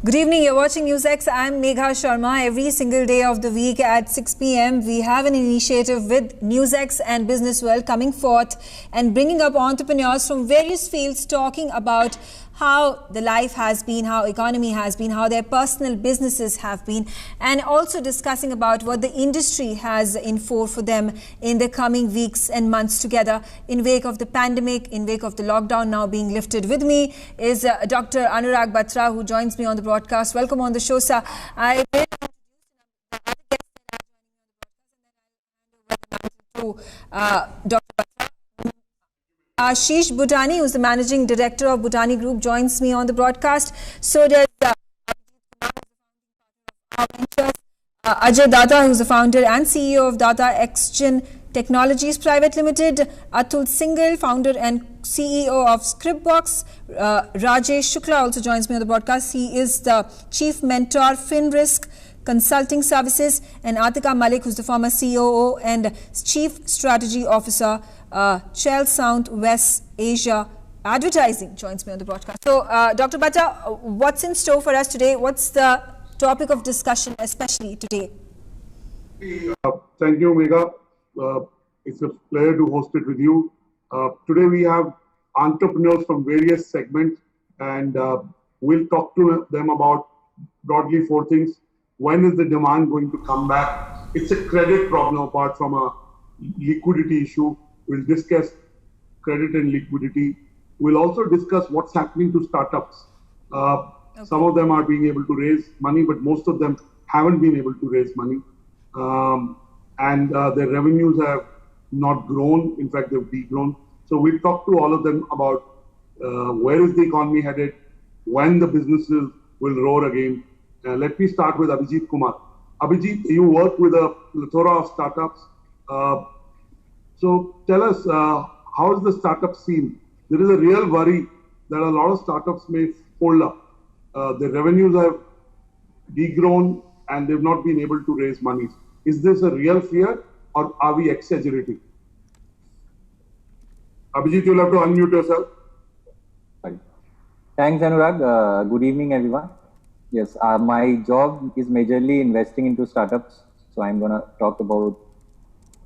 Good evening, you're watching NewsX. I'm Megha Sharma. Every single day of the week at 6 p.m. we have an initiative with NewsX and Business World coming forth and bringing up entrepreneurs from various fields talking about how the life has been, how economy has been, how their personal businesses have been, and also discussing about what the industry has in store for them in the coming weeks and months together in wake of the pandemic, in wake of the lockdown now being lifted. With me is Dr. Anurag Batra, who joins me on the broadcast. Welcome on the show, sir. I will to Dr. Ashish Bhutani, who's the Managing Director of Bhutani Group, joins me on the broadcast. So does Ajay Datta, who's the founder and CEO of Data Xgen Technologies Private Limited. Atul Singhal, founder and CEO of Scriptbox. Rajesh Shukla also joins me on the broadcast. He is the Chief Mentor, FinRisk Consulting Services, and Atika Malik, who's the former COO and Chief Strategy Officer, Shell Sound West Asia Advertising, joins me on the broadcast. So, Dr. Bhatta, what's in store for us today? What's the topic of discussion, especially today? Thank you, Megha. It's a pleasure to host it with you. Today we have entrepreneurs from various segments, and we'll talk to them about broadly four things. When is the demand going to come back? It's a credit problem apart from a liquidity issue. We'll discuss credit and liquidity. We'll also discuss what's happening to startups. Okay. Some of them are being able to raise money, but most of them haven't been able to raise money. And their revenues have not grown. In fact, they've degrown. So we'll talk to all of them about where is the economy headed, when the businesses will roar again. Let me start with Abhijit Kumar. Abhijit, you work with a plethora of startups. So tell us, how is the startup scene? There is a real worry that a lot of startups may fold up. Their revenues have degrown and they've not been able to raise money. Is this a real fear or are we exaggerating? Abhijit, you'll have to unmute yourself. Thanks, Anurag. Good evening, everyone. Yes, my job is majorly investing into startups. So I'm going to talk about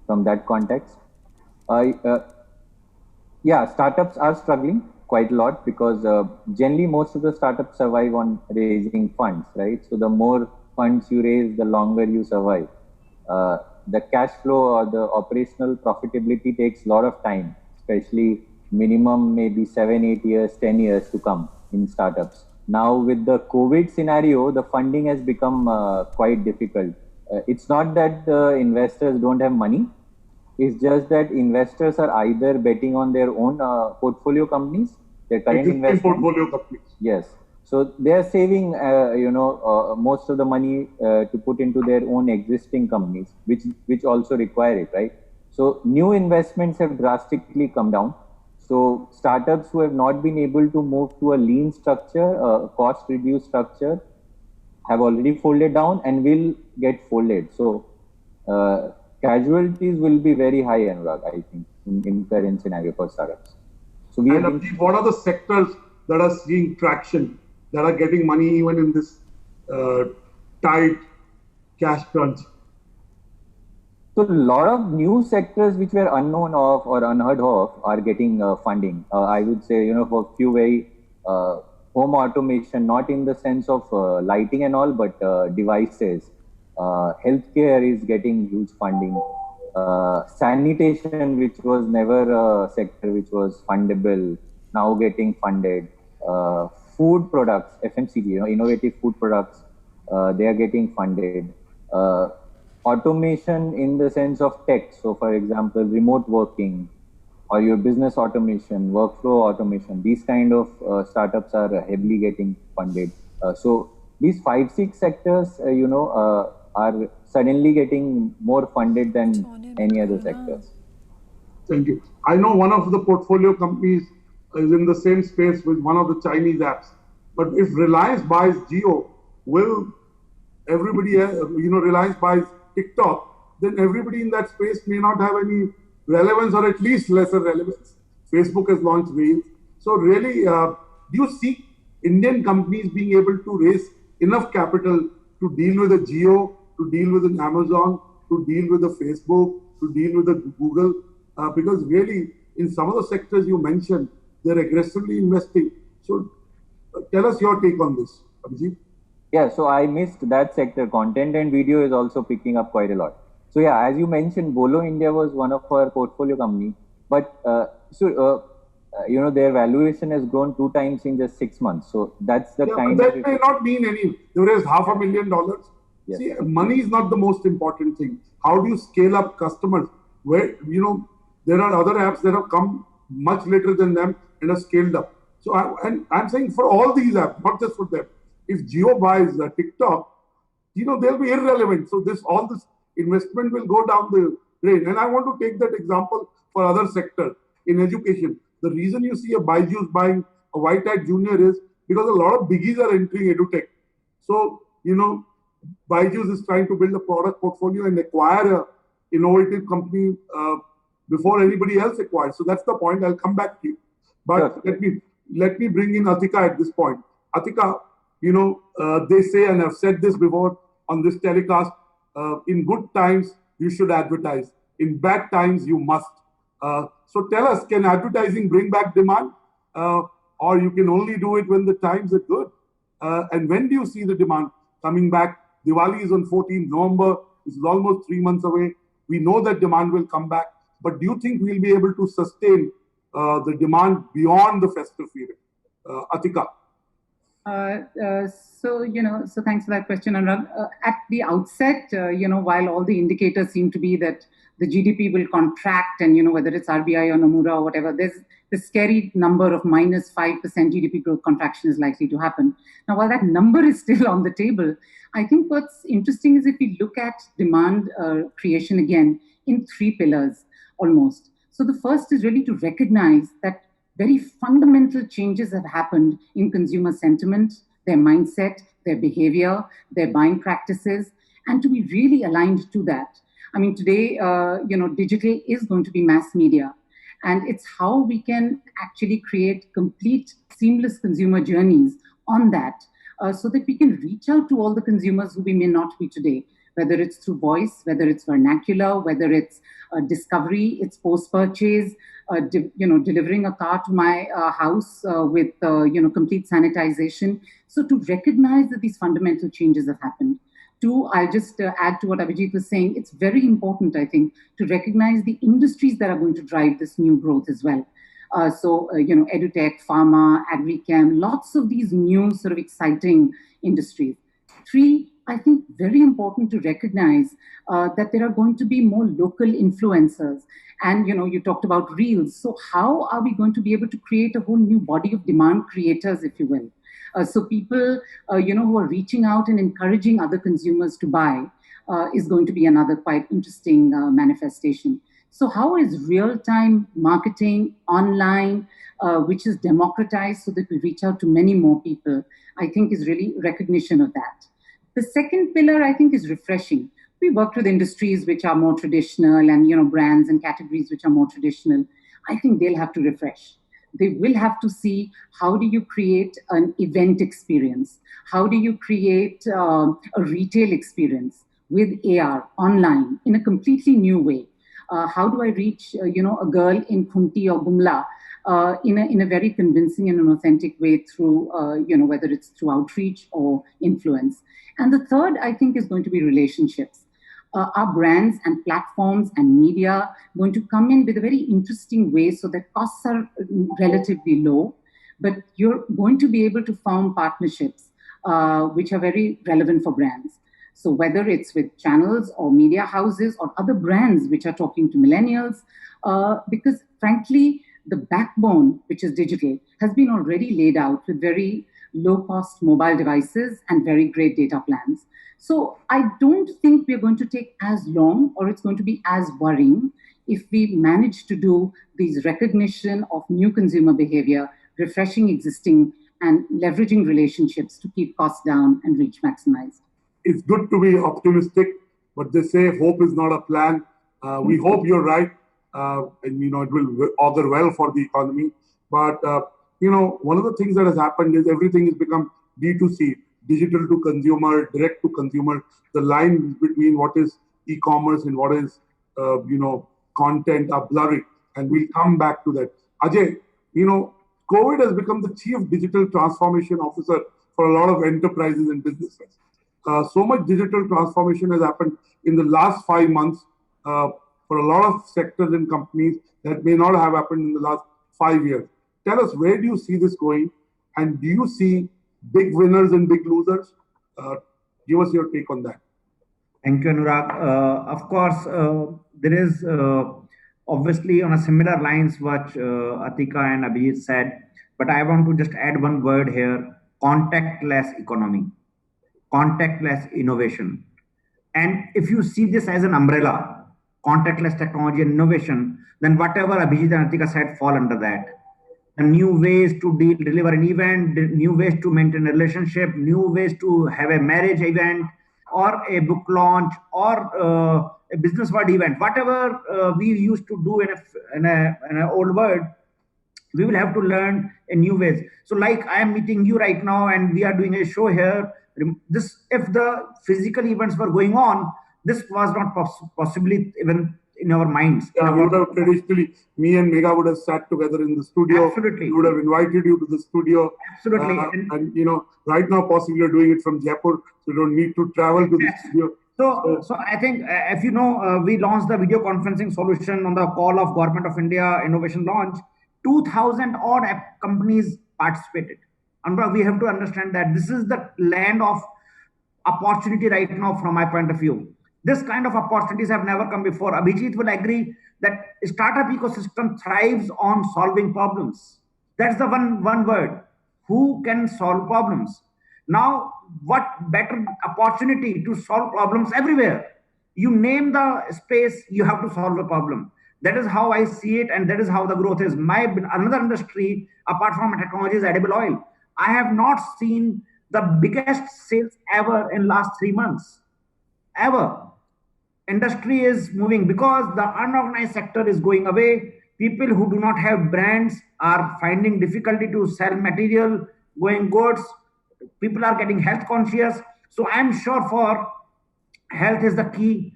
from that context. Yeah, startups are struggling quite a lot because generally most of the startups survive on raising funds, right? So the more funds you raise, the longer you survive. The cash flow or the operational profitability takes a lot of time, especially minimum maybe 7, 8 years, 10 years to come in startups. Now with the COVID scenario, the funding has become quite difficult. It's not that the investors don't have money. It's just that investors are either betting on their own portfolio companies, their current investment. Portfolio companies. Yes. So they are saving, most of the money to put into their own existing companies, which also require it, right? So new investments have drastically come down. So startups who have not been able to move to a lean structure, cost-reduced structure, have already folded down and will get folded. So casualties will be very high, Anurag, I think, in current scenario for startups. So what are the sectors that are seeing traction, that are getting money even in this tight cash crunch? So a lot of new sectors which were unknown of or unheard of are getting funding. I would say, for few very home automation, not in the sense of lighting and all, but devices. Healthcare is getting huge funding. Sanitation, which was never a sector which was fundable, now getting funded. Food products, FMCG, innovative food products, they are getting funded. Automation in the sense of tech. So for example, remote working or your business automation, workflow automation, these kind of startups are heavily getting funded. So these 5-6 sectors, are suddenly getting more funded than any other sectors. Thank you. I know one of the portfolio companies is in the same space with one of the Chinese apps. But if Reliance buys Jio, will everybody, Reliance buys TikTok, then everybody in that space may not have any relevance or at least lesser relevance. Facebook has launched Reels. So really, do you see Indian companies being able to raise enough capital to deal with a Jio, to deal with an Amazon, to deal with a Facebook, to deal with a Google, because really in some of the sectors you mentioned, they're aggressively investing. So tell us your take on this, Abhijit. Yeah, so I missed that sector. Content and video is also picking up quite a lot. So yeah, as you mentioned, Bolo India was one of our portfolio company, but their valuation has grown 2 times in just 6 months. So that's the kind that may not mean any. They raised $500,000. Yes. See, money is not the most important thing. How do you scale up customers? Where there are other apps that have come much later than them and are scaled up. So I'm saying for all these apps, not just for them. If Jio buys TikTok, they'll be irrelevant. So all this investment will go down the drain. And I want to take that example for other sectors in education. The reason you see a Byju's buying a White Hat Junior is because a lot of biggies are entering edutech. So, Byju's is trying to build a product portfolio and acquire an innovative company before anybody else acquires. So that's the point. I'll come back to you. But let me bring in Atika at this point. Atika, they say, and I've said this before on this telecast, in good times, you should advertise. In bad times, you must. So tell us, can advertising bring back demand? Or you can only do it when the times are good? And when do you see the demand coming back? Diwali is on 14th November. This is almost 3 months away. We know that demand will come back. But do you think we'll be able to sustain the demand beyond the festive period? Atika. So thanks for that question, Anurag. At the outset, while all the indicators seem to be that the GDP will contract, and whether it's RBI or Nomura or whatever, there's the scary number of minus 5% GDP growth contraction is likely to happen. Now, while that number is still on the table, I think what's interesting is if we look at demand creation again in 3 pillars almost. So the first is really to recognize that very fundamental changes have happened in consumer sentiment, their mindset, their behavior, their buying practices, and to be really aligned to that. I mean, today, digital is going to be mass media, and it's how we can actually create complete, seamless consumer journeys on that, so that we can reach out to all the consumers who we may not be today, whether it's through voice, whether it's vernacular, whether it's discovery, it's post-purchase, delivering a car to my house with complete sanitization. So to recognize that these fundamental changes have happened. 2, I'll just add to what Abhijit was saying. It's very important, I think, to recognize the industries that are going to drive this new growth as well. Edutech, pharma, agrichem, lots of these new sort of exciting industries. 3, I think very important to recognize that there are going to be more local influencers. And, you talked about reels. So how are we going to be able to create a whole new body of demand creators, if you will? So people, who are reaching out and encouraging other consumers to buy is going to be another quite interesting manifestation. So how is real-time marketing online, which is democratized so that we reach out to many more people, I think is really recognition of that. The second pillar, I think, is refreshing. We worked with industries which are more traditional and, brands and categories which are more traditional. I think they'll have to refresh. They will have to see how do you create an event experience? How do you create a retail experience with AR online in a completely new way? How do I reach, a girl in Khunti or Gumla in a very convincing and an authentic way through, whether it's through outreach or influence? And the third, I think, is going to be relationships. Our brands and platforms and media going to come in with a very interesting way so that costs are relatively low, but you're going to be able to form partnerships which are very relevant for brands. So whether it's with channels or media houses or other brands which are talking to millennials, because frankly, the backbone, which is digital, has been already laid out with very low-cost mobile devices and very great data plans. So I don't think we're going to take as long or it's going to be as worrying if we manage to do these recognition of new consumer behavior, refreshing existing and leveraging relationships to keep costs down and reach maximized. It's good to be optimistic, but they say hope is not a plan. We hope you're right, and it will augur well for the economy. But one of the things that has happened is everything has become D2C, digital to consumer, direct to consumer, the line between what is e-commerce and what is, content are blurring. And we'll come back to that. Ajay, COVID has become the chief digital transformation officer for a lot of enterprises and businesses. So much digital transformation has happened in the last 5 months for a lot of sectors and companies that may not have happened in the last 5 years. Tell us, where do you see this going? And do you see big winners and big losers? Give us your take on that. Thank you, Anurag. Of course, there is obviously on a similar lines what Atika and Abhijit said, but I want to just add one word here: contactless economy, contactless innovation. And if you see this as an umbrella, contactless technology and innovation, then whatever Abhijit and Atika said fall under that. The new ways to deliver an event, new ways to maintain a relationship, new ways to have a marriage event, or a book launch, or a business world event, whatever we used to do in an old world, we will have to learn in new ways. So like I am meeting you right now and we are doing a show here. This, if the physical events were going on, this was not possibly even in our minds. Yeah, we would have traditionally, me and Megha would have sat together in the studio. Absolutely. We would have invited you to the studio. Absolutely. And right now possibly you're doing it from Jaipur, so you don't need to travel to the studio. So I think, if you know, we launched the video conferencing solution on the call of Government of India Innovation Launch. 2,000 odd app companies participated. And we have to understand that this is the land of opportunity right now from my point of view. This kind of opportunities have never come before. Abhijit will agree that startup ecosystem thrives on solving problems. That's the one word. Who can solve problems? Now, what better opportunity to solve problems everywhere? You name the space, you have to solve a problem. That is how I see it, and that is how the growth is. Another industry, apart from technology, is edible oil. I have not seen the biggest sales ever in last 3 months. Ever. Industry is moving because the unorganized sector is going away. People who do not have brands are finding difficulty to sell material, going goods. People are getting health conscious. So I'm sure for health is the key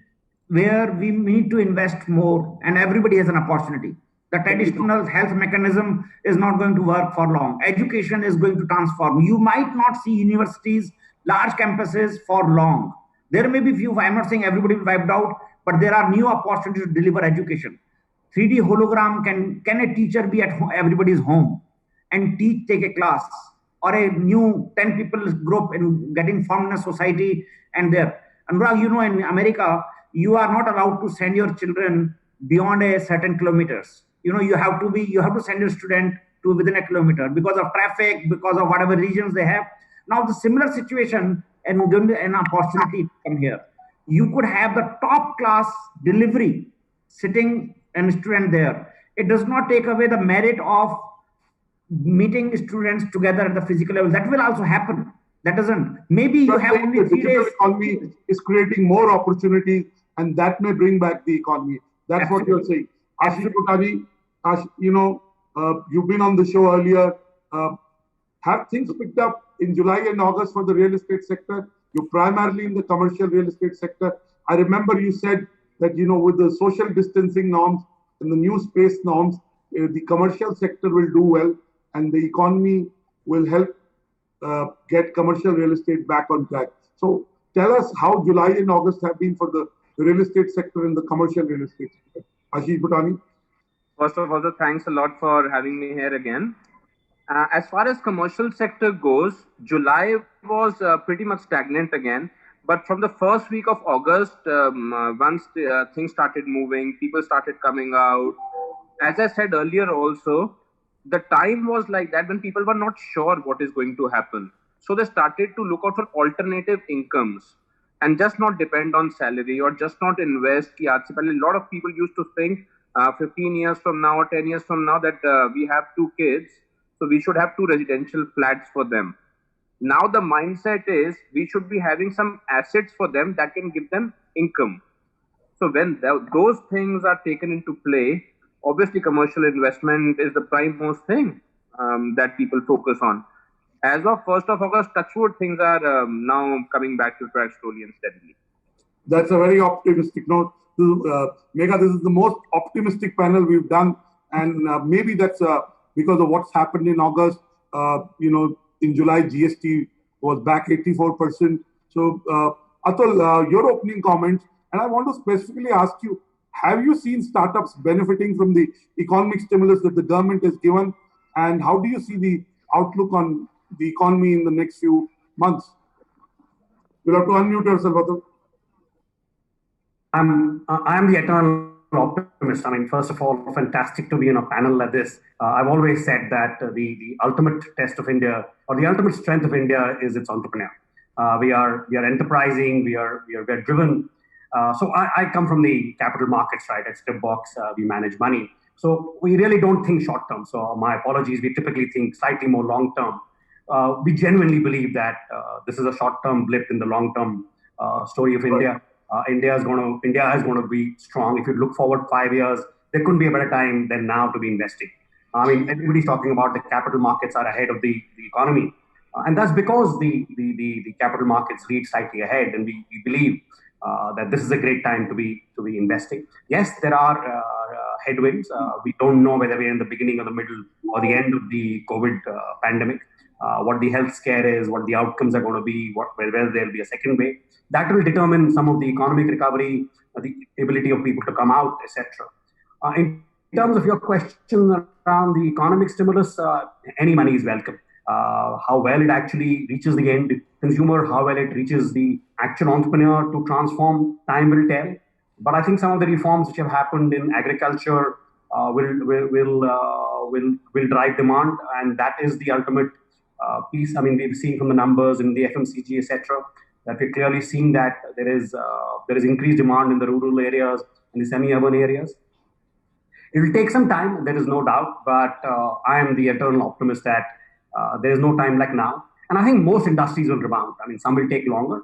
where we need to invest more, and everybody has an opportunity. The traditional health mechanism is not going to work for long. Education is going to transform. You might not see universities, large campuses for long. There may be few, I'm not saying everybody will wiped out, but there are new opportunities to deliver education. 3D hologram, can a teacher be at everybody's home and take a class, or a new 10 people group in getting formed in a society and there. Anurag, in America, you are not allowed to send your children beyond a certain kilometers. You have to send your student to within a kilometer because of traffic, because of whatever regions they have. Now the similar situation, and given an opportunity to come here, you could have the top class delivery sitting and student there. It does not take away the merit of meeting students together at the physical level. That will also happen. That doesn't. Maybe you have only 3 days. The economy is creating more opportunities, and that may bring back the economy. That's Absolutely. What you're saying. Ashish Bhutani, you've been on the show earlier. Have things picked up in July and August for the real estate sector? You're primarily in the commercial real estate sector. I remember you said that, with the social distancing norms and the new space norms, the commercial sector will do well, and the economy will help get commercial real estate back on track. So tell us how July and August have been for the real estate sector and the commercial real estate sector. Ashish Bhutani. First of all, thanks a lot for having me here again. As far as commercial sector goes, July was pretty much stagnant again. But from the first week of August, once things started moving, people started coming out. As I said earlier also, the time was like that when people were not sure what is going to happen. So they started to look out for alternative incomes and just not depend on salary or just not invest. A lot of people used to think 15 years from now or 10 years from now that we have 2 kids, so we should have 2 residential flats for them. Now the mindset is we should be having some assets for them that can give them income. So when those things are taken into play, obviously commercial investment is the prime most thing that people focus on. As of 1st of August, touchwood, things are now coming back to track slowly and steadily. That's a very optimistic note. Megha, this is the most optimistic panel we've done, and maybe that's because of what's happened in August. In July, GST was back 84%. So, Atul, your opening comments, and I want to specifically ask you, have you seen startups benefiting from the economic stimulus that the government has given, and how do you see the outlook on the economy in the next few months? You'll have to unmute yourself, Atul. I'm the eternal optimist. I mean, first of all, fantastic to be in a panel like this. I've always said that the ultimate test of India, or the ultimate strength of India, is its entrepreneur. We are enterprising. We are driven. So I come from the capital markets, right? At Stepbox, we manage money. So we really don't think short term. So my apologies. We typically think slightly more long term. We genuinely believe that this is a short term blip in the long term story of India. India is going to be strong. If you look forward 5 years, there couldn't be a better time than now to be investing. I mean, everybody's talking about the capital markets are ahead of the economy, and that's because the capital markets lead slightly ahead, and we believe that this is a great time to be investing. Yes, there are headwinds. We don't know whether we're in the beginning or the middle or the end of the COVID pandemic. What the health scare is, what the outcomes are going to be, whether there'll be a second wave. That will determine some of the economic recovery, the ability of people to come out, etc. In terms of your question around the economic stimulus, any money is welcome. How well it actually reaches the end consumer, how well it reaches the actual entrepreneur to transform, time will tell. But I think some of the reforms which have happened in agriculture will drive demand, and that is the ultimate piece. I mean, we've seen from the numbers in the FMCG, etc., that we're clearly seeing that there is increased demand in the rural areas, in the semi-urban areas. It will take some time, there is no doubt, but I am the eternal optimist that there is no time like now. And I think most industries will rebound. I mean, some will take longer,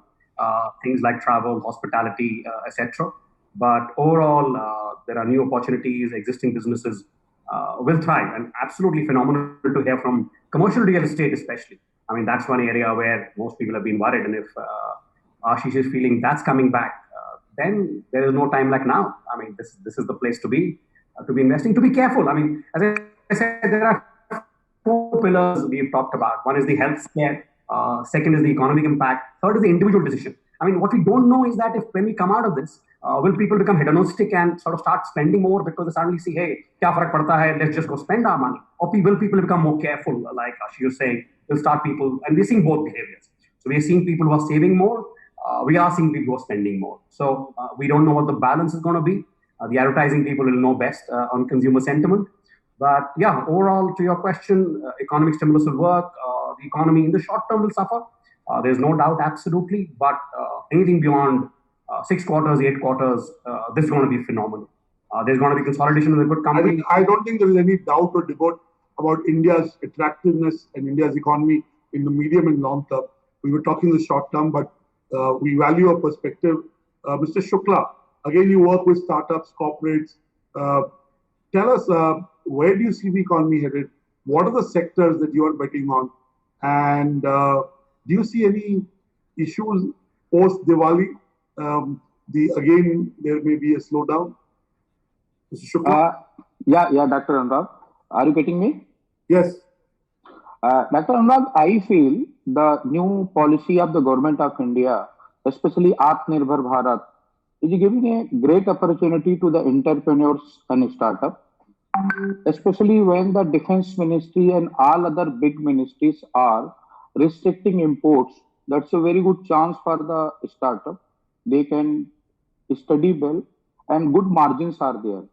things like travel, hospitality, etc. But overall, there are new opportunities, existing businesses will thrive, and absolutely phenomenal to hear from commercial real estate especially. I mean, that's one area where most people have been worried, and if Ashish is feeling that's coming back, then there is no time like now. I mean, this is the place to be investing, to be careful. I mean, as I said, there are 4 pillars we've talked about. One is the health scare, second is the economic impact, third is the individual decision. I mean, what we don't know is that when we come out of this, will people become hedonistic and sort of start spending more because they suddenly see, hey, kya farak padta hai, let's just go spend our money? Or will people become more careful, like Ashish was saying, will start people, and we're seeing both behaviors. So we're seeing people who are saving more, we are seeing people who are spending more. So we don't know what the balance is going to be. The advertising people will know best on consumer sentiment. But yeah, overall, to your question, economic stimulus will work. The economy in the short term will suffer. There's no doubt, absolutely. But anything beyond 6 quarters, 8 quarters, this is going to be phenomenal. There's going to be consolidation with a good company. I don't think there is any doubt or debate about India's attractiveness and India's economy in the medium and long term. We were talking the short term, but we value a perspective. Mr. Shukla, again, you work with startups, corporates. Tell us, where do you see the economy headed? What are the sectors that you are betting on? And do you see any issues post-Diwali? Again, there may be a slowdown. Mr. Shukla? Yeah, Dr. Anurag. Are you getting me? Yes. Dr. Anurag, I feel the new policy of the government of India, especially Atmanirbhar Bharat, is giving a great opportunity to the entrepreneurs and startups, especially when the defense ministry and all other big ministries are restricting imports. That's a very good chance for the startup. They can study well and good margins are there.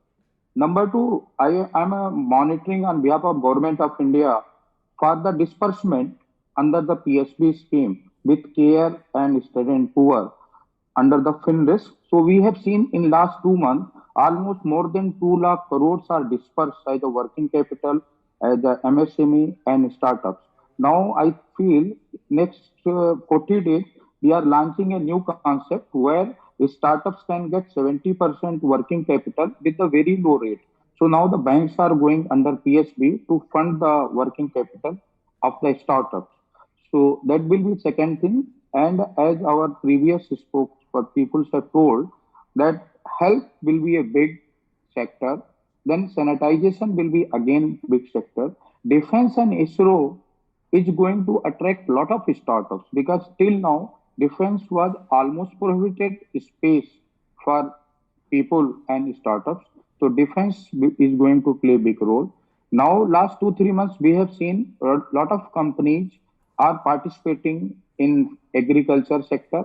Number 2, I am monitoring on behalf of Government of India for the disbursement under the PSB scheme with CARE and Student Poor under the FinRisk. So we have seen in last 2 months, almost more than 2 lakh crores are dispersed as the working capital, as the MSME and startups. Now I feel next 40 days, we are launching a new concept where startups can get 70% working capital with a very low rate. So now the banks are going under PSB to fund the working capital of the startups. So that will be second thing. And as our previous people have told, that health will be a big sector. Then sanitization will be again big sector. Defense and ISRO is going to attract a lot of startups because till now defense was almost prohibited space for people and startups. So defense is going to play a big role. Now, last 2-3 months, we have seen a lot of companies are participating in agriculture sector,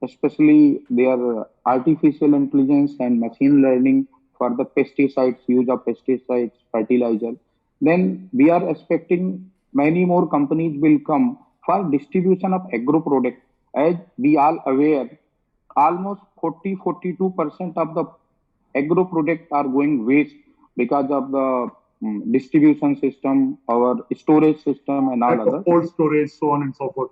especially their artificial intelligence and machine learning for the pesticides, use of pesticides, fertilizer. Then we are expecting many more companies will come for distribution of agro products. As we are aware, almost 40-42% of the agro products are going waste because of the distribution system, our storage system, and all others. Cold storage, so on and so forth.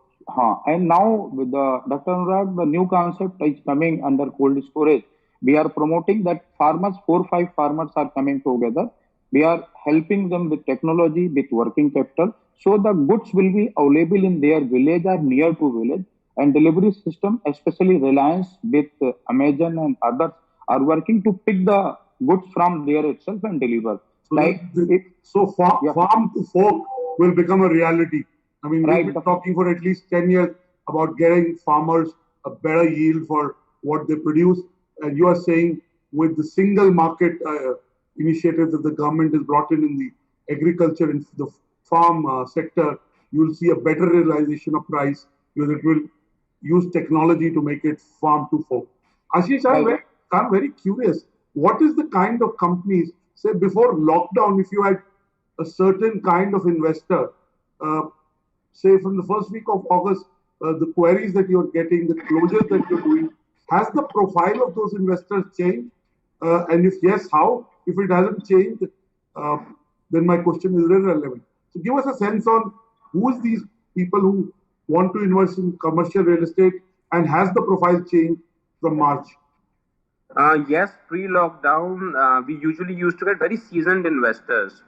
And now with the Dr. Anurag, the new concept is coming under cold storage. We are promoting that farmers, 4-5 farmers are coming together. We are helping them with technology, with working capital. So the goods will be available in their village or near to village. And delivery system, especially Reliance with Amazon and others, are working to pick the goods from there itself and deliver. So, farm to fork will become a reality. I mean, we've been talking for at least 10 years about getting farmers a better yield for what they produce. And you are saying with the single market initiative that the government has brought in the agriculture and the farm sector, you will see a better realization of price because it will use technology to make it farm to fork. Ashish, I'm very curious. What is the kind of companies, say before lockdown, if you had a certain kind of investor, say from the first week of August, the queries that you're getting, the closures that you're doing, has the profile of those investors changed? And if yes, how? If it hasn't changed, then my question is irrelevant. So give us a sense on who is these people who want to invest in commercial real estate and has the profile changed from March? Yes, pre-lockdown, we usually used to get very seasoned investors.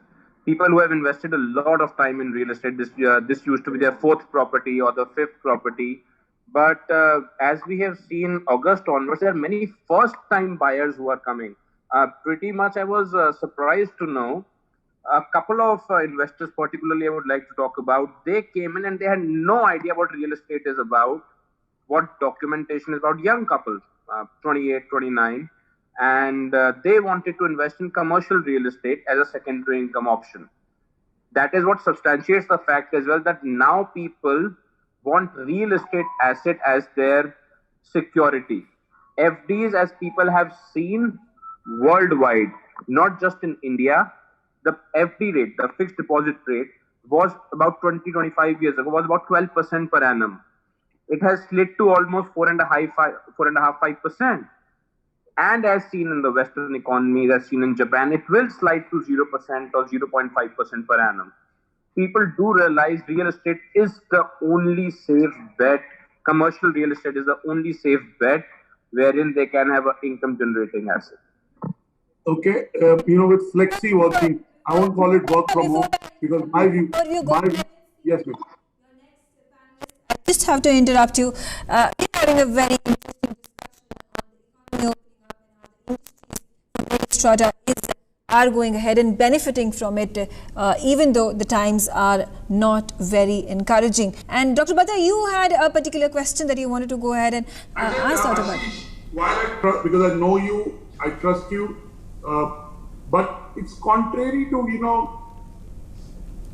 People who have invested a lot of time in real estate. This used to be their 4th property or the 5th property. But as we have seen August onwards, there are many first-time buyers who are coming. Pretty much I was surprised to know a couple of investors, particularly I would like to talk about. They came in and they had no idea what real estate is about, what documentation is about. Young couples, 28, 29. And they wanted to invest in commercial real estate as a secondary income option. That is what substantiates the fact as well that now people want real estate asset as their security. FDs, as people have seen worldwide, not just in India, the FD rate, the fixed deposit rate, was about 20-25 years ago, was about 12% per annum. It has slid to almost 4.5-5%. And as seen in the Western economies, as seen in Japan, it will slide to 0% or 0.5% per annum. People do realize real estate is the only safe bet. Commercial real estate is the only safe bet wherein they can have an income generating asset. Okay, with flexi working, I won't call it work from home because my view, yes, ma'am. I just have to interrupt you. We're having a very interesting discussion on the economy strata are going ahead and benefiting from it, even though the times are not very encouraging. And Dr. Bhatta, you had a particular question that you wanted to go ahead and ask Dr. Bhatta. Because I know you, I trust you, but it's contrary to,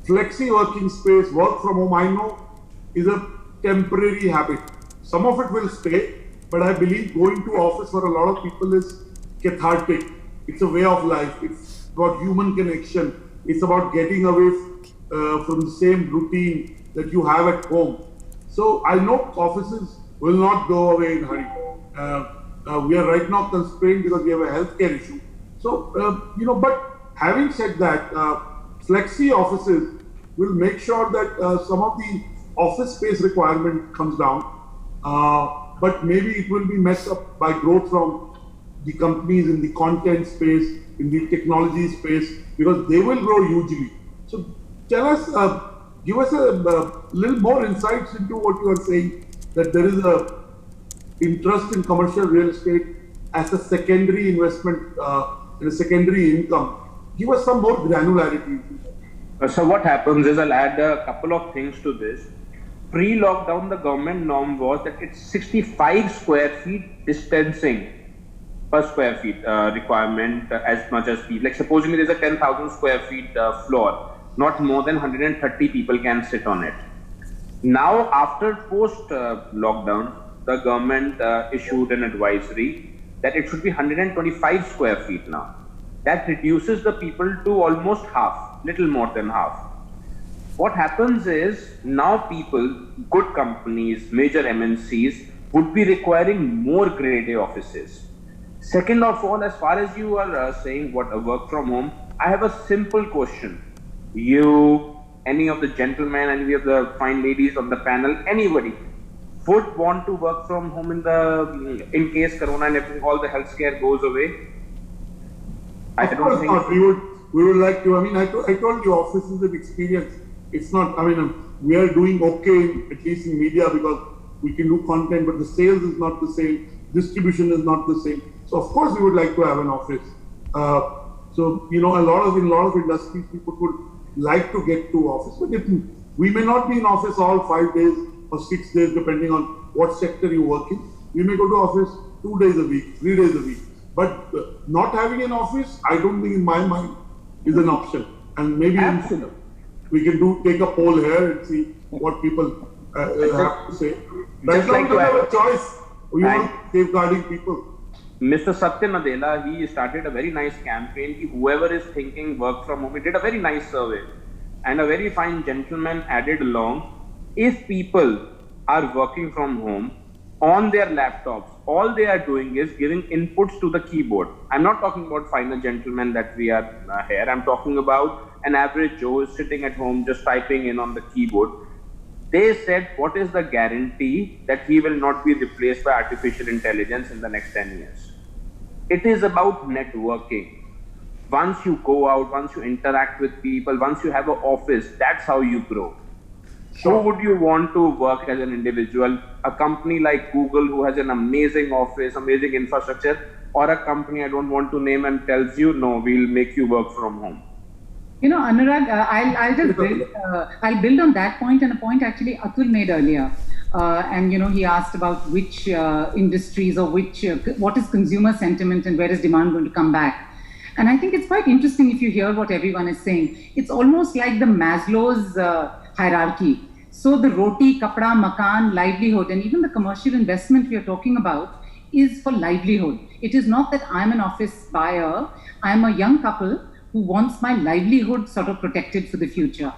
flexi working space, work from home, I know is a temporary habit. Some of it will stay, but I believe going to office for a lot of people is cathartic. It's a way of life. It's about human connection. It's about getting away from the same routine that you have at home. So I know offices will not go away in a hurry. We are right now constrained because we have a healthcare issue. So, but having said that, flexi offices will make sure that some of the office space requirement comes down, but maybe it will be messed up by growth from the companies in the content space, in the technology space, because they will grow hugely. So tell us, Give us a little more insights into what you are saying, that there is a interest in commercial real estate as a secondary investment and a secondary income. Give us some more granularity. So what happens is, I'll add a couple of things to this. Pre-lockdown, the government norm was that it's 65 square feet distancing per square feet requirement as much as people. Like supposing there's a 10,000 square feet floor, not more than 130 people can sit on it. Now, after post-lockdown, the government issued an advisory that it should be 125 square feet now. That reduces the people to almost half, little more than half. What happens is, now people, good companies, major MNCs, would be requiring more grade A offices. Second of all, as far as you are saying what work from home, I have a simple question. You, any of the gentlemen, any of the fine ladies on the panel, anybody, would want to work from home in case Corona and everything, all the health scare goes away? I don't think not. We would like to. I mean, I told you, office is an experience. It's not. I mean, we are doing okay, at least in media, because we can do content, but the sales is not the same. Distribution is not the same. So of course, we would like to have an office. So in a lot of industries, people would like to get to office, but we may not be in office all 5 days or 6 days, depending on what sector you work in. We may go to office 2 days a week, 3 days a week. But not having an office, I don't think in my mind is an option. And maybe we can take a poll here and see what people have to say. Right now, we don't have a choice. We want safeguarding people. Mr. Satya Nadella, he started a very nice campaign. Whoever is thinking work from home, he did a very nice survey. And a very fine gentleman added along, if people are working from home on their laptops, all they are doing is giving inputs to the keyboard. I'm not talking about finer gentlemen that we are here. I'm talking about an average Joe who is sitting at home just typing in on the keyboard. They said, what is the guarantee that he will not be replaced by artificial intelligence in the next 10 years? It is about networking. Once you go out, once you interact with people, once you have an office, that's how you grow. Sure. Who would you want to work as an individual? A company like Google, who has an amazing office, amazing infrastructure, or a company I don't want to name and tells you, no, we'll make you work from home? Anurag, I'll build on that point, and a point actually Atul made earlier. And he asked about which industries or what is consumer sentiment and where is demand going to come back. And I think it's quite interesting if you hear what everyone is saying. It's almost like the Maslow's hierarchy. So the roti, kapda, makan, livelihood, and even the commercial investment we are talking about is for livelihood. It is not that I'm an office buyer. I'm a young couple who wants my livelihood sort of protected for the future.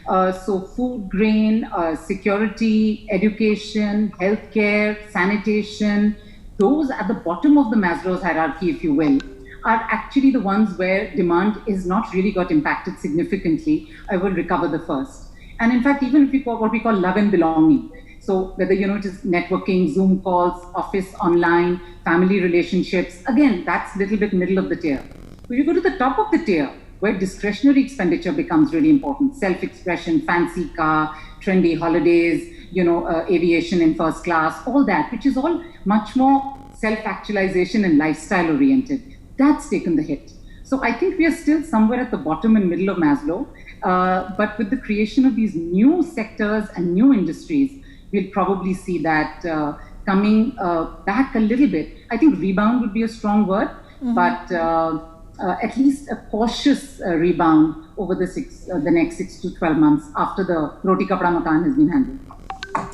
So food, grain, security, education, healthcare, sanitation, those at the bottom of the Maslow's hierarchy, if you will, are actually the ones where demand is not really got impacted significantly. I will recover the first. And in fact, even if we call what we call love and belonging, so whether it is networking, Zoom calls, office, online, family relationships, again, that's a little bit middle of the tier. When you go to the top of the tier, where discretionary expenditure becomes really important, self-expression, fancy car, trendy holidays, aviation in first class, all that, which is all much more self-actualization and lifestyle oriented, that's taken the hit. So I think we are still somewhere at the bottom and middle of Maslow, but with the creation of these new sectors and new industries, we'll probably see that coming back a little bit. I think rebound would be a strong word, but at least a cautious rebound over the next 6 to 12 months after the roti kapda makan has been handled.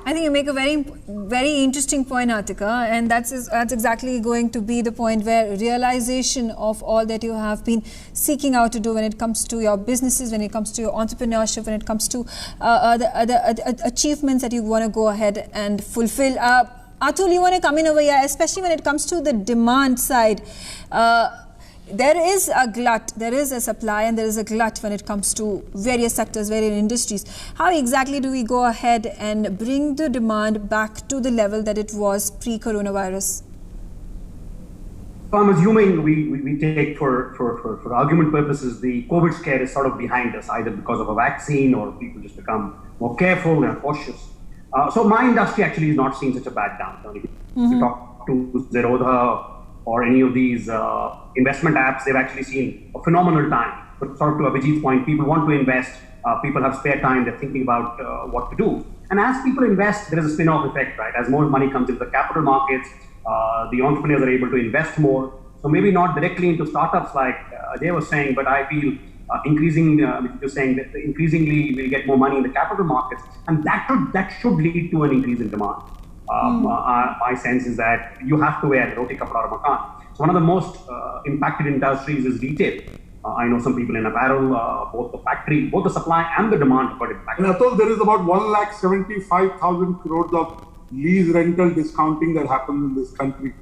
I think you make a very, very interesting point, Atika, and that's exactly going to be the point where realization of all that you have been seeking out to do when it comes to your businesses, when it comes to your entrepreneurship, when it comes to the achievements that you want to go ahead and fulfill. Atul, you want to come in over here, especially when it comes to the demand side. There is a glut, there is a supply and there is a glut when it comes to various sectors, various industries. How exactly do we go ahead and bring the demand back to the level that it was pre-coronavirus? I'm assuming we take for argument purposes, the COVID scare is sort of behind us, either because of a vaccine or people just become more careful and cautious. So my industry actually is not seeing such a bad downturn. If you talk to Zerodha or any of these investment apps, they've actually seen a phenomenal time. But sort of to Abhijit's point, people want to invest, people have spare time, they're thinking about what to do. And as people invest, there is a spin-off effect, right? As more money comes into the capital markets, the entrepreneurs are able to invest more. So maybe not directly into startups like Ajay was saying, but I feel you're saying that increasingly we'll get more money in the capital markets, and that should lead to an increase in demand. My sense is that you have to wear roti kapda aur makan. So one of the most impacted industries is retail. I know some people in apparel, both the supply and the demand got impacted. And Atul, there is about 1,75,000 crores of lease rental discounting that happens in this country.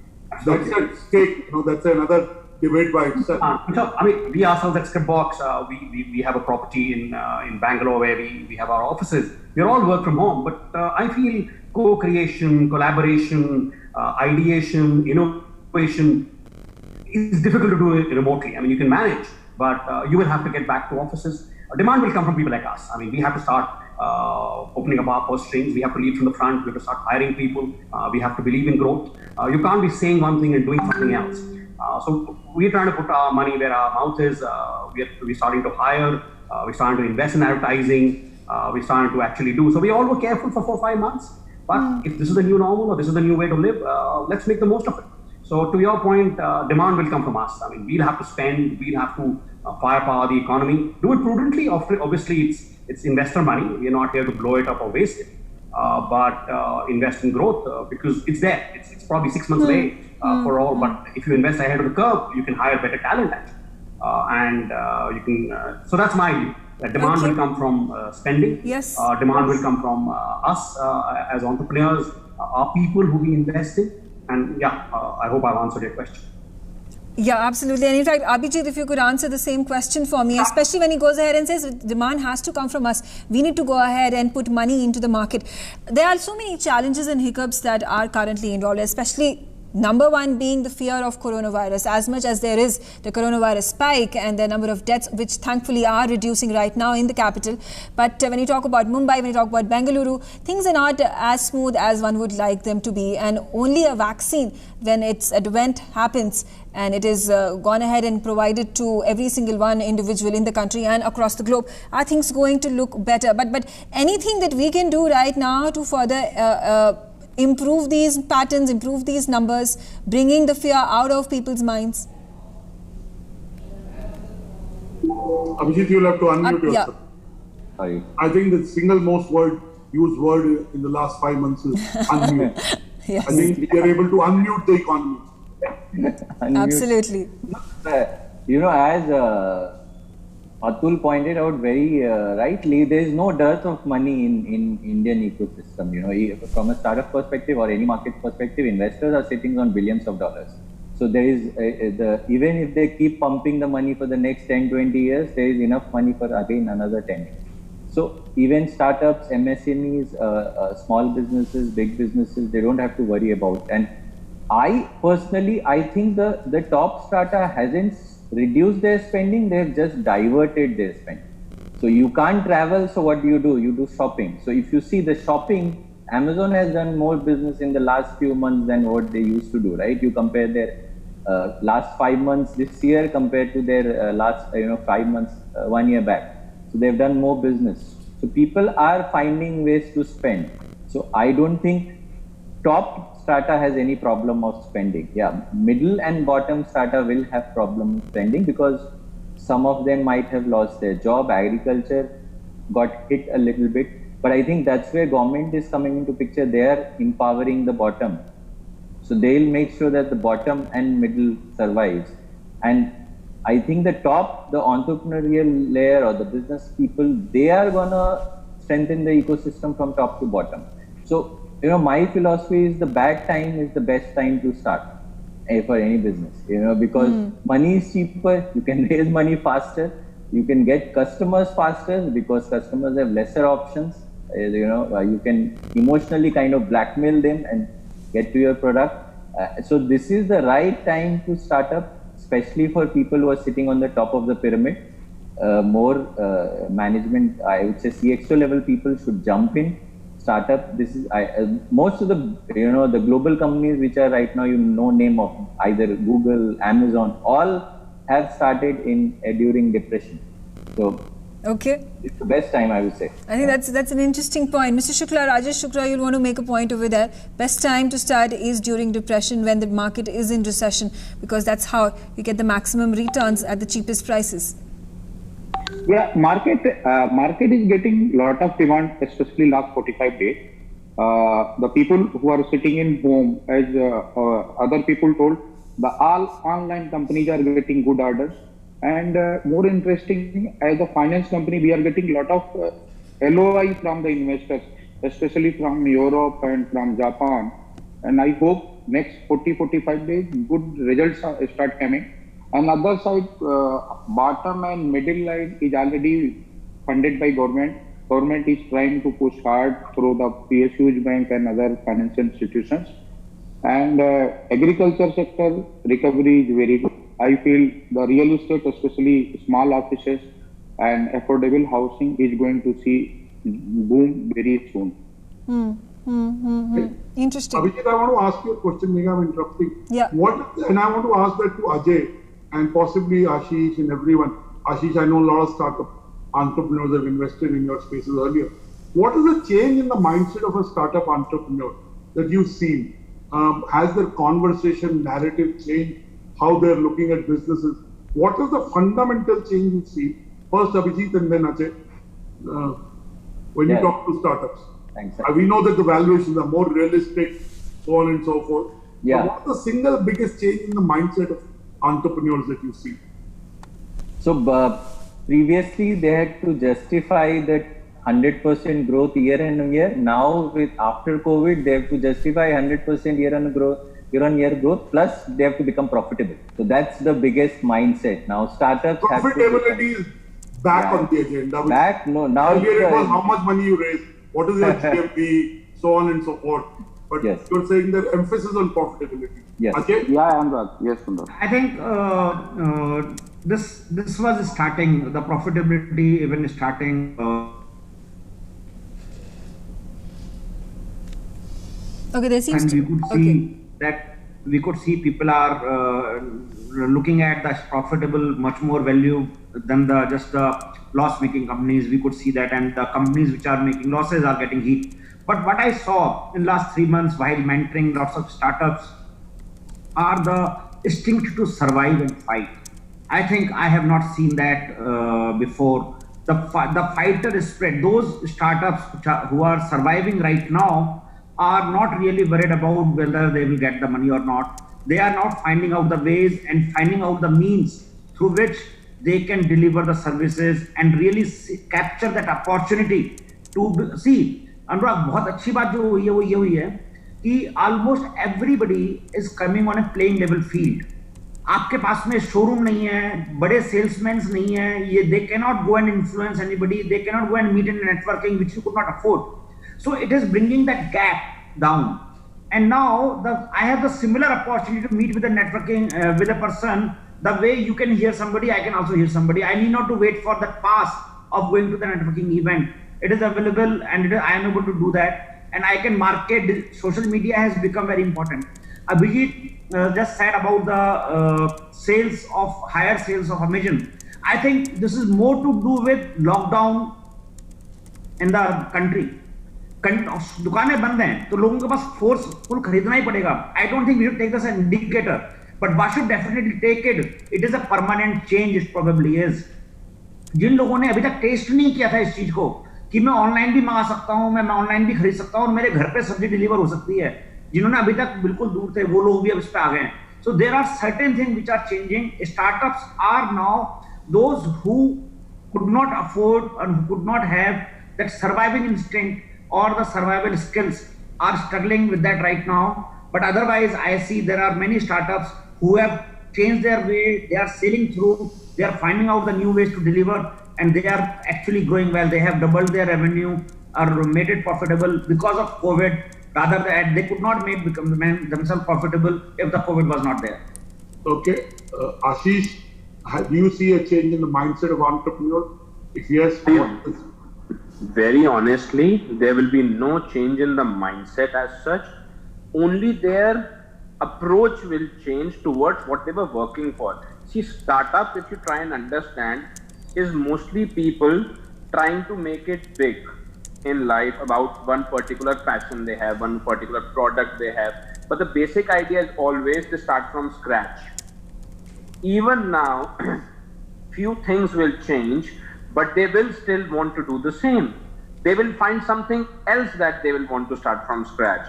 That's at stake. That's another debate by itself. I mean, we ourselves at Scriptbox, we have a property in Bangalore where we have our offices. We all work from home, but I feel co-creation, collaboration, ideation, innovation is difficult to do remotely. I mean, you can manage, but you will have to get back to offices. Demand will come from people like us. I mean, we have to start opening up our purse strings. We have to lead from the front. We have to start hiring people. We have to believe in growth. You can't be saying one thing and doing something else. So we're trying to put our money where our mouth is. We're starting to hire. We're starting to invest in advertising. We're starting to actually do. So we all were careful for 4 or 5 months. But if this is the new normal or this is the new way to live, let's make the most of it. So to your point, demand will come from us. I mean, we'll have to spend. We'll have to firepower the economy. Do it prudently. Obviously, it's investor money. We're not here to blow it up or waste it. But invest in growth because it's there. It's probably 6 months away for all. But if you invest ahead of the curve, you can hire better talent actually. You can. So that's my view. Demand will come from spending. Yes. Demand will come from us as entrepreneurs, our people who we invest in. And yeah, I hope I've answered your question. Yeah, absolutely. And in fact, Abhijit, if you could answer the same question for me, especially when he goes ahead and says demand has to come from us, we need to go ahead and put money into the market. There are so many challenges and hiccups that are currently involved, especially number one being the fear of coronavirus. As much as there is the coronavirus spike and the number of deaths, which thankfully are reducing right now in the capital. But when you talk about Mumbai, when you talk about Bengaluru, things are not as smooth as one would like them to be. And only a vaccine, when its advent happens and it is gone ahead and provided to every single one individual in the country and across the globe, are things going to look better. But anything that we can do right now to further improve these patterns, improve these numbers, bringing the fear out of people's minds? Abhijit, you'll have to unmute yourself. Sorry. I think the single most used word in the last 5 months is unmute. Yes. I think we are able to unmute the economy. Absolutely. As Atul pointed out very rightly, there is no dearth of money in Indian ecosystem. From a startup perspective or any market perspective, investors are sitting on billions of dollars. So there is even if they keep pumping the money for the next 10, 20 years, there is enough money for again another 10 years. So even startups, MSMEs, small businesses, big businesses, they don't have to worry about. And I think the top strata hasn't reduced their spending, they've just diverted their spending. So you can't travel, so what do? You do shopping. So if you see the shopping, Amazon has done more business in the last few months than what they used to do, right? You compare their last 5 months this year compared to their last 5 months 1 year back. So they've done more business. So people are finding ways to spend. So I don't think top strata has any problem of spending. Yeah, middle and bottom strata will have problem spending because some of them might have lost their job. Agriculture got hit a little bit, but I think that's where government is coming into picture. They are empowering the bottom, so they'll make sure that the bottom and middle survives. And I think the top, the entrepreneurial layer or the business people, they are gonna strengthen the ecosystem from top to bottom. So my philosophy is the bad time is the best time to start for any business, because money is cheaper, you can raise money faster, you can get customers faster because customers have lesser options. You can emotionally kind of blackmail them and get to your product. So this is the right time to start up, especially for people who are sitting on the top of the pyramid. More management, I would say CXO level people should jump in, start up. This is most of the the global companies which are right now name of either Google, Amazon, all have started during depression. So okay, it's the best time, I would say. I think that's an interesting point. Mr. Shukla, Rajesh Shukla, you'll want to make a point over there. Best time to start is during depression, when the market is in recession, because that's how you get the maximum returns at the cheapest prices. Yeah, market is getting lot of demand, especially last 45 days. The people who are sitting in home, as other people told, all online companies are getting good orders. And more interesting, as a finance company, we are getting a lot of LOI from the investors, especially from Europe and from Japan. And I hope next 40-45 days, good results start coming. On the other side, bottom and middle line is already funded by government. Government is trying to push hard through the PSUs bank and other financial institutions. And agriculture sector recovery is very good. I feel the real estate, especially small offices and affordable housing, is going to see boom very soon. Interesting. Abhijit, I want to ask you a question. Megha, I'm interrupting. Yeah. And I want to ask that to Ajay and possibly Ashish and everyone. Ashish, I know a lot of startup entrepreneurs have invested in your spaces earlier. What is the change in the mindset of a startup entrepreneur that you've seen? Has their conversation narrative changed? How they're looking at businesses? What is the fundamental change you see? First Abhijit and then Ajay. When you talk to startups. Thanks. We know that the valuations are more realistic, so on and so forth. Yeah. But what's the single biggest change in the mindset of entrepreneurs that you see? So previously they had to justify that 100% growth year on year. Now after COVID, they have to justify 100% year-on-year growth, plus they have to become profitable. So that's the biggest mindset. Now startups profitability is back on the agenda. Back? No, now earlier it was how much money you raise, what is your GMV, so on and so forth. But you're saying that emphasis on profitability. Yes. Ajay? Yeah, Anurag. Yes, Sundar. I think this was starting, the profitability even starting. Okay, there seems and to we could see that people are looking at the profitable much more value than just the loss-making companies. We could see that, and the companies which are making losses are getting hit. But what I saw in last 3 months while mentoring lots of startups are the instinct to survive and fight. I think I have not seen that before. The fighter spirit. Those startups who are surviving right now are not really worried about whether they will get the money or not. They are now finding out the ways and finding out the means through which they can deliver the services and really capture that opportunity to see. अनुराग, बहुत अच्छी बात जो हुई है वो ये हुई है कि almost everybody is coming on a playing level field. आपके पास में शोरूम नहीं है, बड़े सेल्समैन नहीं है, ये they cannot go and influence anybody, they cannot go and meet in networking which you could not afford. So it is bringing that gap down. And now I have the similar opportunity to meet with a networking with a person. The way you can hear somebody, I can also hear somebody. I need not to wait for the pass of going to the networking event. It is available, and I am able to do that. And I can market. Social media has become very important. Abhijit just said about the higher sales of Amazon. I think this is more to do with lockdown in the country. दुकानें बंद हैं तो लोगों के पास force full खरीदना ही पड़ेगा. I don't think we should take this as an indicator, but one should definitely take it. It is a permanent change. It probably is. जिन लोगों ने अभी तक टेस्ट नहीं किया था इस चीज को कि मैं ऑनलाइन भी मंगा सकता हूं, मैं ऑनलाइन भी खरीद सकता हूं और मेरे घर पे सब्जी डिलीवर हो सकती है, जिन्होंने अभी तक बिल्कुल दूर थे वो लोग भी अब इस पे आ गए हैं. So there are certain things which are changing. Startups are now those who could not afford and who could not have that surviving instinct or the survival skills are struggling with that right now. But otherwise, I see there are many startups who have changed their way. They are sailing through. They are finding out the new ways to deliver, and they are actually growing well. They have doubled their revenue or made it profitable because of COVID. Rather, they could not make themselves profitable if the COVID was not there. Okay. Ashish, do you see a change in the mindset of entrepreneurs? If yes, what is? Very honestly, there will be no change in the mindset as such. Only their approach will change towards what they were working for. See, startup, if you try and understand, is mostly people trying to make it big in life about one particular passion they have, one particular product they have. But the basic idea is always to start from scratch. Even now, few things will change, but they will still want to do the same. They will find something else that they will want to start from scratch.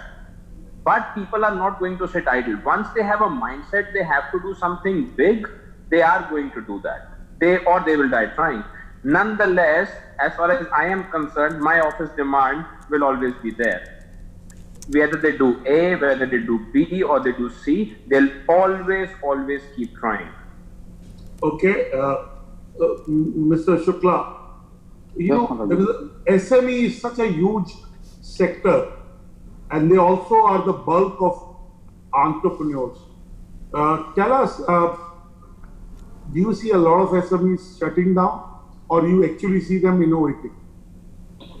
But people are not going to sit idle. Once they have a mindset, they have to do something big, they are going to do that. They will die trying. Nonetheless, as far as I am concerned, my office demand will always be there. Whether they do A, whether they do B, or they do C, they'll always keep trying. Okay, Mr. Shukla, SME is such a huge sector, and they also are the bulk of entrepreneurs. Tell us, do you see a lot of SMEs shutting down, or you actually see them innovating?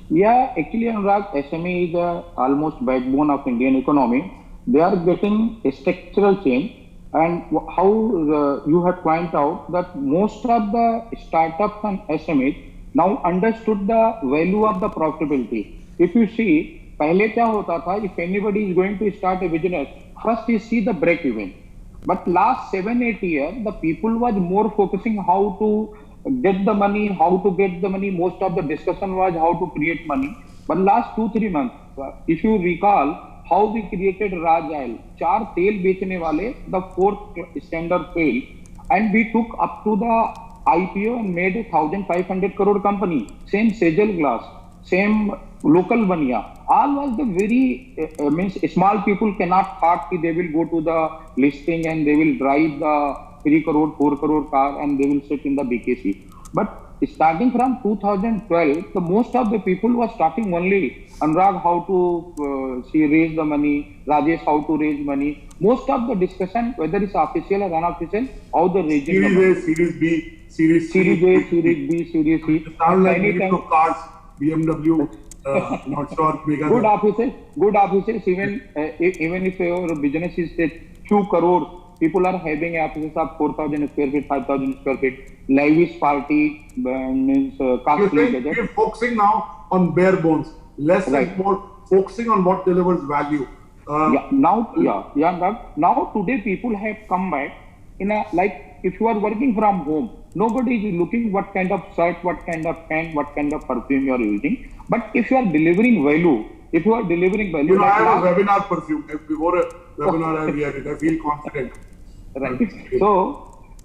Yeah, actually, Anurag, SME is almost backbone of Indian economy. They are getting a structural change, and how you have pointed out that most of the startups and SMEs now understood the value of the profitability. If you see, पहले क्या होता था? If anybody is going to start a business, first you see the break even. But last 7-8 years, the people was more focusing how to get the money, how to get the money. Most of the discussion was how to create money. But last 2-3 months, if you recall, how we created Rajile, 4 तेल बेचने वाले, the 4th standard failed, and we took up to the IPO and made a 1,500 crore company. Same Sejal Glass, same local Bania. All was the very means small people cannot think they will go to the listing and they will drive the 3 crore, 4 crore car and they will sit in the BKC. But starting from 2012, the most of the people were starting only Anurag how to raise the money, Rajesh how to raise money. Most of the discussion, whether it's official or unofficial, how the raising Series the money. A, Series B, Series C. Series A, Series B, Series C. Sound like cars, BMW, not sure. Good offices, even if your business is 2 crore, people are having offices of 4,000 square feet, 5,000 square feet. Lavish party means costly. We're focusing now on bare bones, less and more focusing on what delivers value. Now today people have come back in a, like, if you are working from home, nobody is looking what kind of shirt, what kind of pant, what kind of perfume you are using. But if you are delivering value, you know, I have a webinar perfume. Before a webinar I wear it. I feel confident. Right.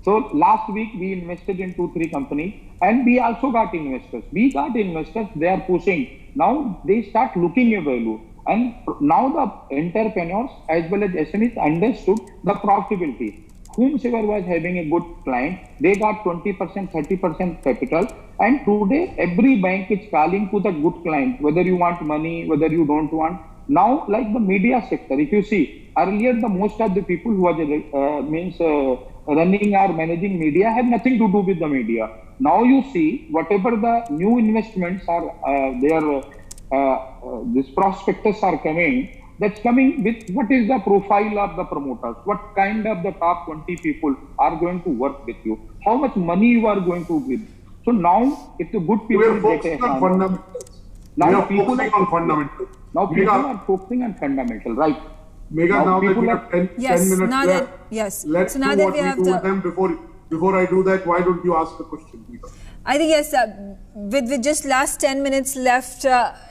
So last week we invested in 2-3 companies, and we also got investors. They are pushing. Now they start looking at value. And now the entrepreneurs as well as SMEs understood the profitability. Whomsoever was having a good client, they got 20%, 30% capital. And today every bank is calling to the good client, whether you want money, whether you don't want. Now, like the media sector, if you see, earlier the most of the people who was running or managing media had nothing to do with the media. Now you see, whatever the new investments are, this prospectus are coming, that's coming with what is the profile of the promoters, what kind of the top 20 people are going to work with you, how much money you are going to give. So now, if the good people... We are focusing on fundamentals. Now people are focusing on fundamental, right? Megha, now that we have 10 minutes left, let's do what we do with them. Before I do that, why don't you ask the question, Megha? I think, yes, with just last 10 minutes left,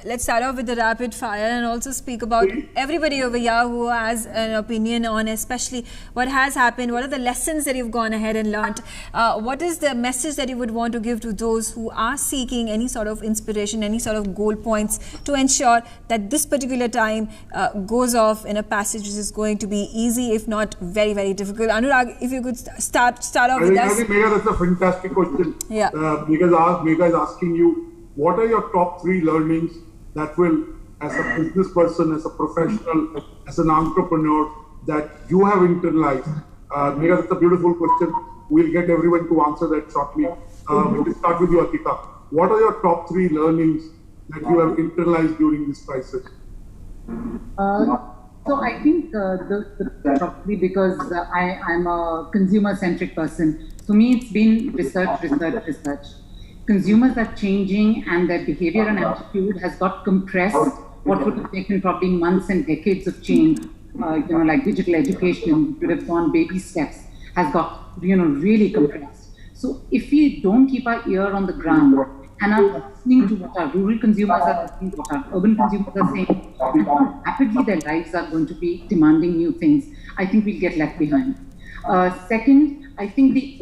let's start off with the rapid fire and also speak about everybody over here who has an opinion on especially what has happened, what are the lessons that you've gone ahead and learned, what is the message that you would want to give to those who are seeking any sort of inspiration, any sort of goal points to ensure that this particular time goes off in a passage which is going to be easy, if not very, very difficult. Anurag, if you could start off with us. I think, Megha, that's a fantastic question. Yeah. Megha is asking you, what are your top 3 learnings that will as a business person, as a professional, as an entrepreneur that you have internalized? Megha, that's a beautiful question. We'll get everyone to answer that shortly. We'll start with you, Atika. What are your top 3 learnings that you have internalized during this crisis? So I think probably because I'm a consumer-centric person. For me, it's been research. Consumers are changing, and their behavior and attitude has got compressed. What would have taken probably months and decades of change, like digital education, would have gone baby steps, has got really compressed. So if we don't keep our ear on the ground and are listening to what our rural consumers are listening to, what our urban consumers are saying, and how rapidly their lives are going to be demanding new things, I think we'll get left behind. Second, I think the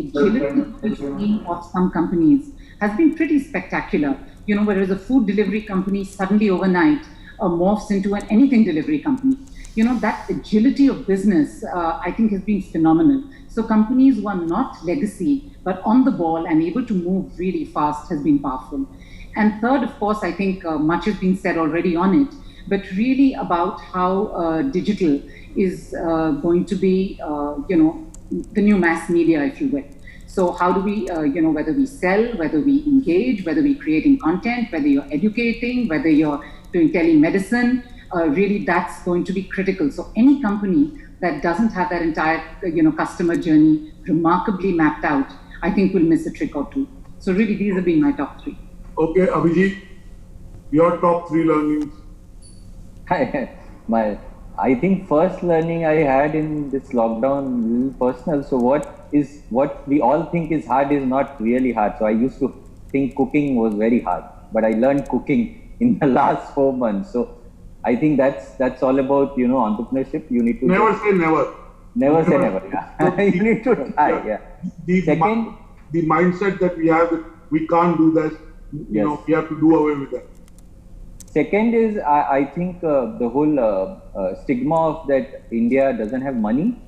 agility of some companies has been pretty spectacular. Whereas a food delivery company suddenly overnight morphs into an anything delivery company. That agility of business, I think, has been phenomenal. So companies who are not legacy, but on the ball and able to move really fast has been powerful. And third, of course, I think much has been said already on it, but really about how digital is going to be, the new mass media, if you will. So how do we, whether we sell, whether we engage, whether we're creating content, whether you're educating, whether you're doing telemedicine, really that's going to be critical. So any company that doesn't have that entire, customer journey remarkably mapped out, I think will miss a trick or two. So really, these have been my top 3. Okay, Abhijit, your top 3 learnings. I think first learning I had in this lockdown, personal. So what we all think is hard is not really hard. So I used to think cooking was very hard, but I learned cooking in the last 4 months. So I think that's all about, entrepreneurship. You need to never say never. Never say never. Yeah. You need to try. Yeah. The mindset that we have, that we can't do that. We have to do away with that. Second is, I think the whole stigma of that India doesn't have money.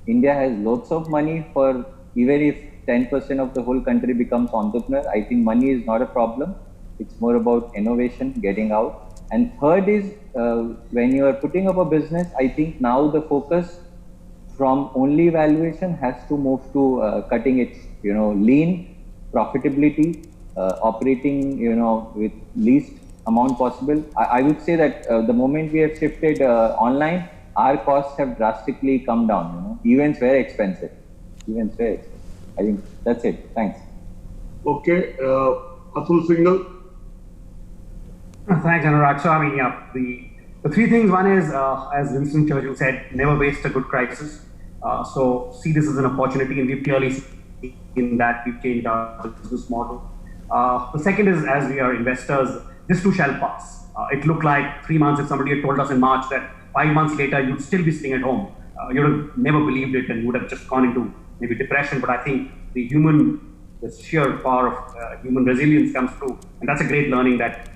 India has lots of money for, even if 10% of the whole country becomes entrepreneur, I think money is not a problem. It's more about innovation, getting out. And third is, when you are putting up a business, I think now the focus from only valuation has to move to cutting its, lean, profitability, operating, with least amount possible. I would say that the moment we have shifted online, our costs have drastically come down. Events were expensive. I think that's it. Thanks. Okay, Atul Singhal. Thanks, Anurag. So, the 3 things. One is, as Winston Churchill said, never waste a good crisis. So, see this as an opportunity, and we've clearly seen that we've changed our business model. The second is, as we are investors, this too shall pass. It looked like 3 months if somebody had told us in March that 5 months later you'd still be sitting at home. You would have never believed it, and you would have just gone into maybe depression. But I think the sheer power of human resilience comes through, and that's a great learning that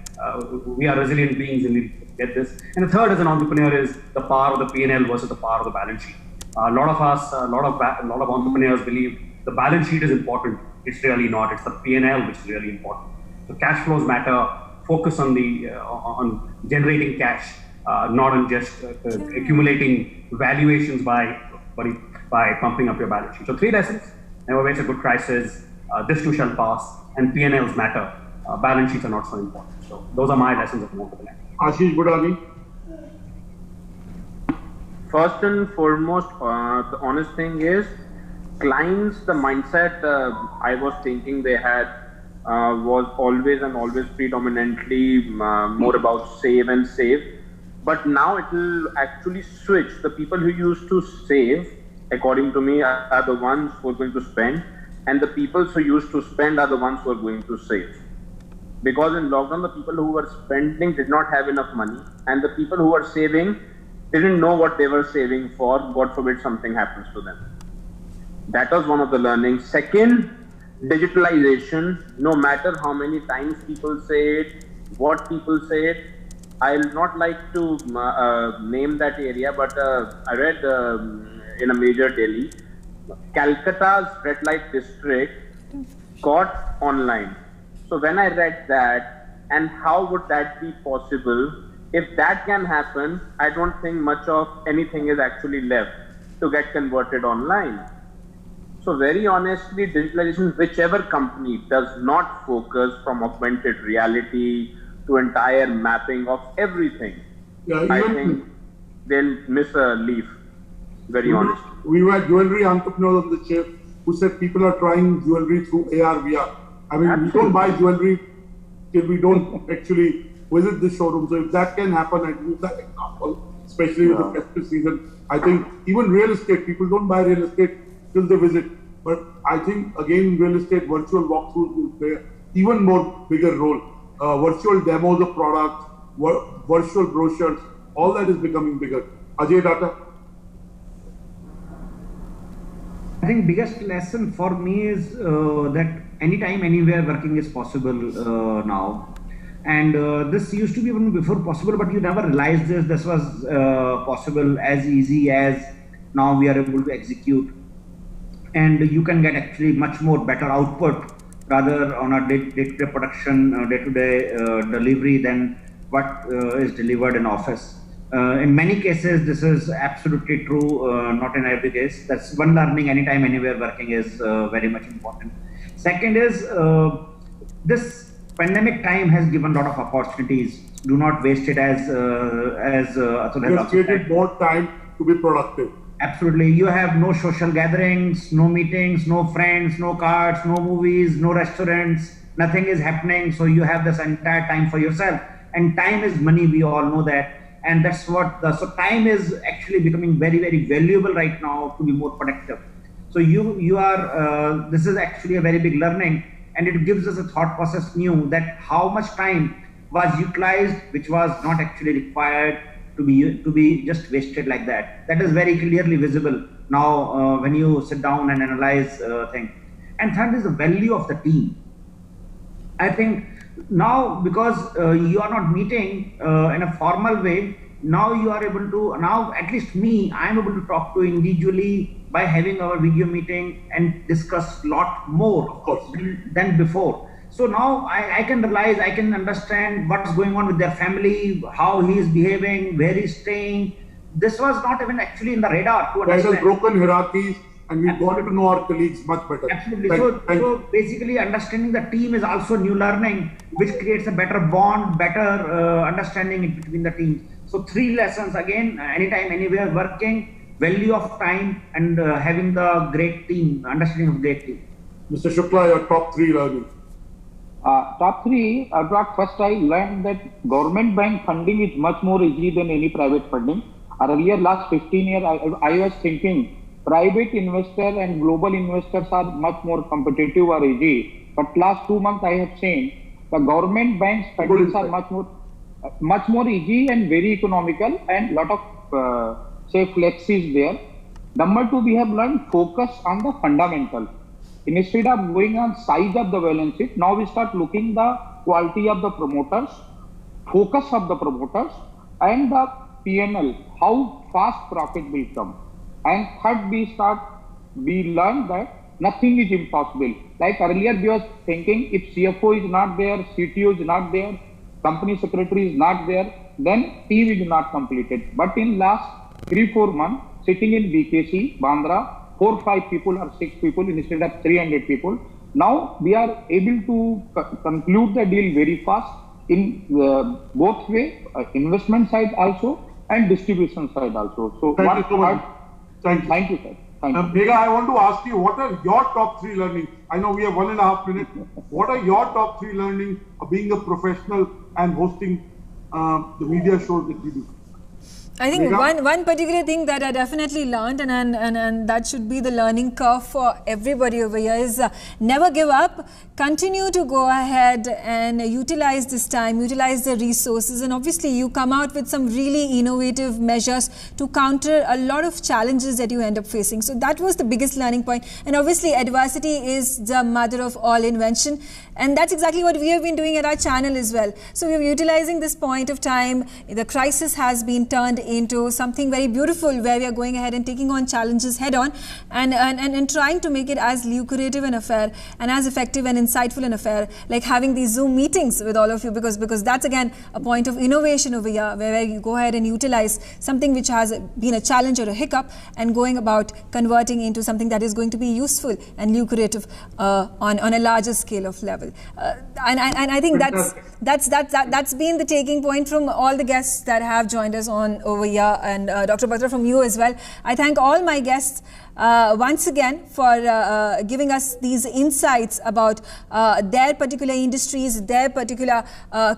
we are resilient beings and we get this. And the third as an entrepreneur is the power of the P&L versus the power of the balance sheet. A lot of entrepreneurs believe the balance sheet is important. It's really not. It's the P&L which is really important. So cash flows matter. Focus on on generating cash, not on just accumulating valuations by pumping up your balance sheet. So 3 lessons: never waste a good crisis. This too shall pass, and P&Ls matter. Balance sheets are not so important. So those are my lessons of entrepreneurship. Ashish Budani. First and foremost, the honest thing is, clients, the mindset I was thinking they had was always predominantly more about save and save. But now it will actually switch. The people who used to save, according to me, are the ones who are going to spend, and the people who used to spend are the ones who are going to save. Because in lockdown, the people who were spending did not have enough money, and the people who were saving didn't know what they were saving for. God forbid something happens to them. That was one of the learnings. Second, digitalization. No matter how many times people say it, what people say it, I'll not like to name that area, but I read in a major Delhi, Calcutta's red light district got online. So when I read that, and how would that be possible If that can happen, I don't think much of anything is actually left to get converted online. So very honestly, digitalization, whichever company does not focus from augmented reality to entire mapping of everything, I think they'll miss a leaf, very honestly. We were jewelry entrepreneurs on the chip who said people are trying jewelry through AR, VR. I mean, Absolutely. we don't buy jewelry till we don't actually visit the showroom. So if that can happen, I'd use that example, especially with the festive season. I think even real estate, people don't buy real estate till they visit. But I think, again, real estate, virtual walkthroughs will play even more bigger role. Virtual demos of products, virtual brochures, all that is becoming bigger. Ajay Datta? I think biggest lesson for me is that anytime, anywhere working is possible now. And this used to be even before possible, but you never realized this was possible as easy as now we are able to execute. And you can get actually much more better output rather on a day-to-day production, day-to-day delivery than what is delivered in office. In many cases, this is absolutely true, not in every case. That's one learning, anytime, anywhere working is very much important. Second is, this pandemic time has given a lot of opportunities. Do not waste it as Atul has also created more time to be productive. Absolutely. You have no social gatherings, no meetings, no friends, no cards, no movies, no restaurants. Nothing is happening. So you have this entire time for yourself. And time is money. We all know that. And that's what, so time is actually becoming very, very valuable right now to be more productive. So you are, this is actually a very big learning. And it gives us a thought process new that how much time was utilized, which was not actually required to be just wasted like that. That is very clearly visible now when you sit down and analyze things. And third is the value of the team. I think now because you are not meeting in a formal way, now you are able to, now at least me, I am able to talk to individually by having our video meeting and discuss a lot more than before. So now I can realize, I can understand what's going on with their family, how he is behaving, where he's staying. This was not even actually in the radar to understand. There are broken hierarchies and we've got to know our colleagues much better. Absolutely. So basically understanding the team is also new learning, which creates a better bond, better understanding between the teams. So 3 lessons again, anytime, anywhere working, value of time and having the great team, understanding of great team. Mr. Shukla, your top 3 learning. Top 3, first I learned that government bank funding is much more easy than any private funding. Earlier, last 15 years, I was thinking private investor and global investors are much more competitive or easy. But last 2 months, I have seen the government banks fundings are much more easy and very economical and lot of say flexes there. Number 2, we have learned focus on the fundamental. Instead of going on size of the balance sheet, now we start looking the quality of the promoters, focus of the promoters, and the P&L, how fast profit will come. And third, we learn that nothing is impossible. Like earlier, we were thinking if CFO is not there, CTO is not there, company secretary is not there, then team is not completed. But in last 3-4 months, sitting in BKC, Bandra, 4 or 5 people or 6 people instead of 300 people. Now we are able to conclude the deal very fast in both way, investment side also and distribution side also. So Thank you so much. Thank you. Thank you, sir. Thank you. Megha, I want to ask you, what are your top 3 learnings? I know we have 1.5 minutes. What are your top 3 learnings of being a professional and hosting the media shows that we do? I think one particular thing that I definitely learned and that should be the learning curve for everybody over here is never give up, continue to go ahead and utilize this time, utilize the resources, and obviously you come out with some really innovative measures to counter a lot of challenges that you end up facing. So that was the biggest learning point, and obviously adversity is the mother of all invention, and that's exactly what we have been doing at our channel as well. So we're utilizing this point of time, the crisis has been turned into something very beautiful, where we are going ahead and taking on challenges head on, and trying to make it as lucrative an affair and as effective and insightful an affair, like having these Zoom meetings with all of you, because that's again a point of innovation over here, where you go ahead and utilize something which has been a challenge or a hiccup and going about converting into something that is going to be useful and lucrative on a larger scale of level. And I think that's been the taking point from all the guests that have joined us on over here, and Dr. Batra, from you as well. I thank all my guests once again for giving us these insights about their particular industries, their particular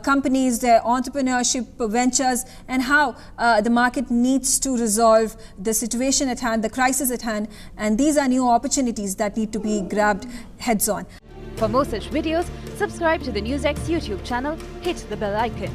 companies, their entrepreneurship ventures, and how the market needs to resolve the situation at hand, the crisis at hand, and these are new opportunities that need to be grabbed heads on. For more such videos, subscribe to the NewsX YouTube channel, hit the bell icon.